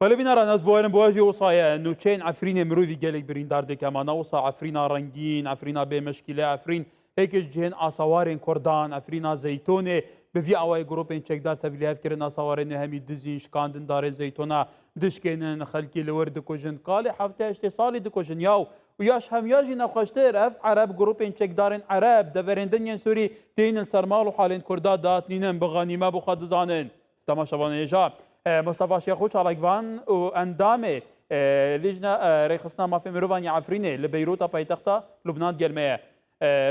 ولی بینار ناز بوارن بواجی وصايا انه چین عفرین مروی گلک برین دارد که ما نوصا عفرینا رنگین عفرینا به مشکله عفرین هیکش جهن آسوارن کردان عفرینا زیتونه بفي اوای گروپین چکدار تبلیغات کردن آسوارن همی دزین شکاندن دارن زیتونا دشکنن خلکی لورد کجن قال هفته اشت سالی دکجن یاو وياش هم ياجي نقاشتر اف عرب جروبين تشكدارن عرب دفرندن سوري تين السرمال وحالين كردات دات نينن بغانيما بخاد زانن تماشا بانيجا مصطفى شيخو چالاكوان و اندامه لجنه ريخصنا ما في مروان يعفرينه لبيروت بايتختا لبنان جلميه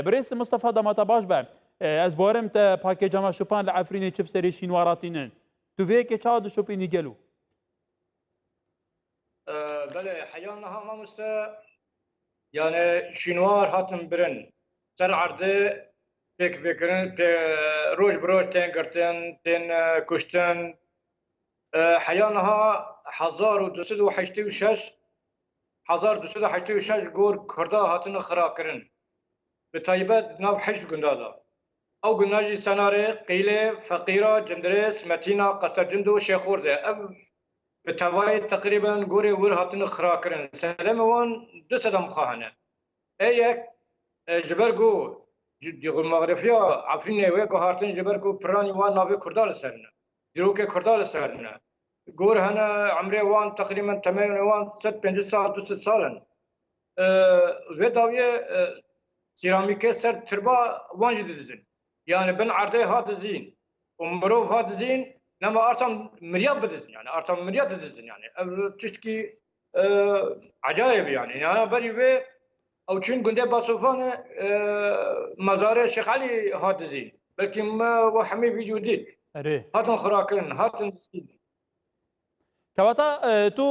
بريس مصطفى دماتا باش با از بارم تا باكيجا ما شوبان لعفرينه چب سري شينواراتينن تو فيك چاد شوبيني گلو بله حيانا ما مستا يعني شينوار هاتم برن سر عرضه پێک بێکردن ڕۆژ برۆژ تێن گرتن تێن کوشتن حەیانەها 1286 گۆر کوردا هاتنە خراکردن bi taybet nav heşt gunda da ew gunda jî senarê qîlê feqîra cindirês metîna qesedcind û şêxor de ev bi tevayê teqrîben gorê wir hatine xirakirin sedemê wan du sedem xwe hene ê yek ji ber got Dîğulmagrefiya Efrînê wê guhartin ji ber ku piranî wan navê Kurda li ser ne dîrokê Kurda li ser ne gor hene emrê wan teqrîben temenê wan 150 sal 200 salin vê dawiye سیرامیکê ser tirba wan jî didizin yani bin erdê hat dizîn û mirov hat dizîn nema artan mirya bidizin yani artan mirya didizin yani ev tiştkî acayip yani berî wê ew çûn gundê Basûfanê mezarê Şêx Elî hat dizîn belkî me we hemî vîdyo dît hatin xirakirin hatin dizîn كواتا تو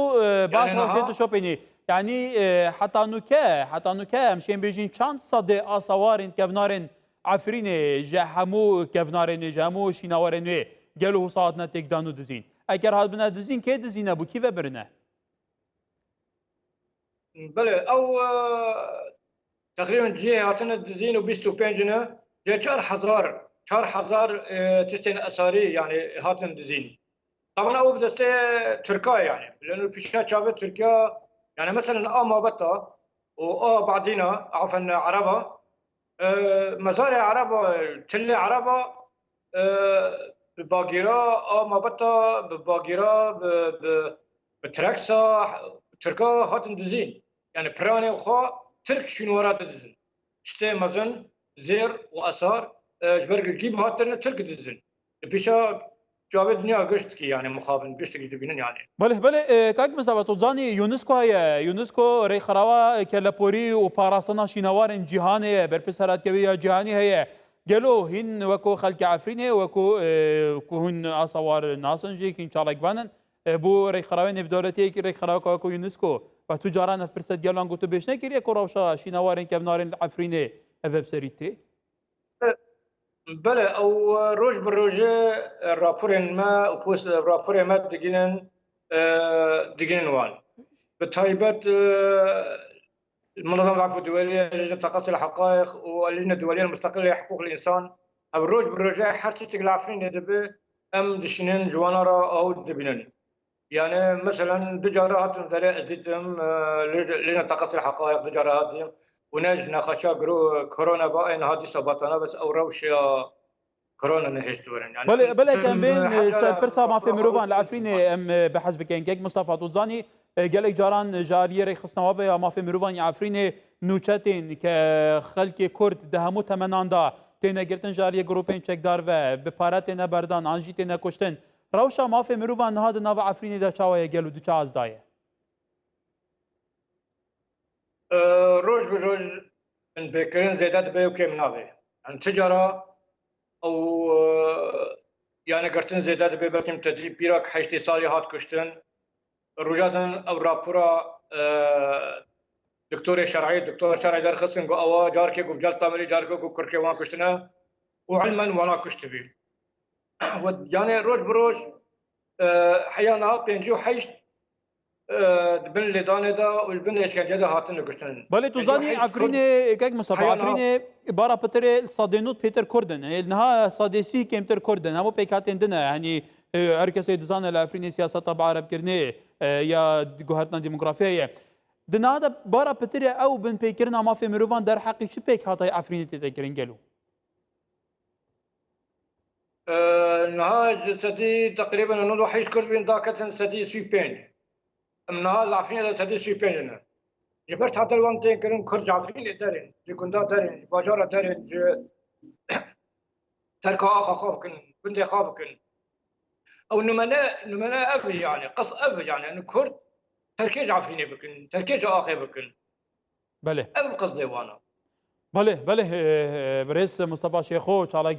باش هاشيتو شوبيني يعني حتى نوكا مشين بيجين چند صدي آسوارين كفنارين عفرين جهمو كفنارين جهمو شيناورين وي قالوا وصاتنا تقدانو دزين اگر هاد بنا دزين كي دزين ابو كيف برنا بله او تقريبا جي هاتنا دزين و 25 جي 4000 تشتين اساري يعني هاتن دزين طبعا او بدسته تركيا يعني لانه بيشا شابه تركيا يعني مثلا ما بطا و بعدينا عفوا عربه مزارع عربه تل عربه بباقيرا ما بطا بباقيرا بتركسا تركا هاتن دزين يعني براني خو ترك شنو ورات دزين شتي مزن زير واثار جبرك الجيب هاتن ترك دزين بيشا جواب دنیا گشت کی يعني مخابن گشت کی دبینن يعني بله کاک مسابقه توزانی یونسکو هيا یونسکو ری خراوا کلپوری و پاراستنا شینوارن جهانی برپسرات کوي جهانی هيا قالوا هن وكو خلق عفرين وكو كهن اصوار ناسنجي كين شالكبانن بو ری خراوین بدولتی کی ری خراوا کو یونسکو و تجاران فرصت گلان گوتو بشنه کی کوروشا شینوارن کبنارن عفرين افب سريتي بله او روج بروجه راپورن ما و پوست راپور ما دگینن وان به تایبت المنظمة العفو الدولية لجنة تقصي الحقائق واللجنة الدولية المستقلة لحقوق الإنسان أو الروج بروجه حرتك العفرين دبي أم دشنين جوانارا أو دبنن يعني مثلا دجارات مثلا ازدتم لجنة تقصي الحقائق دجارات ونجد نخشا كورونا بقى ان هذه سباتنا بس او روش كورونا نهشت ورن يعني بله كان بين برسا ما في مروفان العفرين ام بحسب كان كيك مصطفى توزاني قال جاران جاريه رخصنا وبا ما في مروفان عفرين نوچتين كخلق كرد دهمو تمنان دا تينا گرتن جاريه جروبين چك دار و بپارتنا بردان انجي تينا كشتن روشا ما في مروفان هذا ناو عفرين دا چاوي گلو دو چاز دايه روج بروج ان بكرين زيادات بيو كم نابي يعني تجارة او يعني قرتن زيادات بيو بكم تدريب بيراك حيشتي صالي هات كشتن رجاتن او رابورا دكتور شرعي دار خصن قو اوا جاركي قو بجال تامري جاركي قو كركي وان كشتنا وعلما وانا كشتبي يعني روج بروج حيانا بينجو حيشت بن لدانه دا والبن اشكنجه دا هاتن گرتن بله تو زانی عفرین که مصطفی عفرین بارا پتر صادنوت پیتر کردن نها صادسی کمتر کردن همو پیکاتن دنه یعنی هر کسی دزانه لعفرین سیاست بعرب کرنه یا جهتنا ديموغرافيه دنا هذا بارا پتر او بن پیکرنا ما في مروفان در حقی چه پیک هاتای عفرین تتکرین گلو نها سدي تقريبا انه حيش كربين داكتن سدي سويبين منها العفرين سدي سويبين جبرت حتى الوانتين كرن كرج عفرين دارين جكوندا دارين باجارة دارين تركا اخا خافكن بنتي خافكن او نمنا ابي يعني قص ابي يعني انه كرد تركيج عفرين بكن تركيج اخي بكن بله ابي قصدي وانا بله برئيس مصطفى شيخو چالاك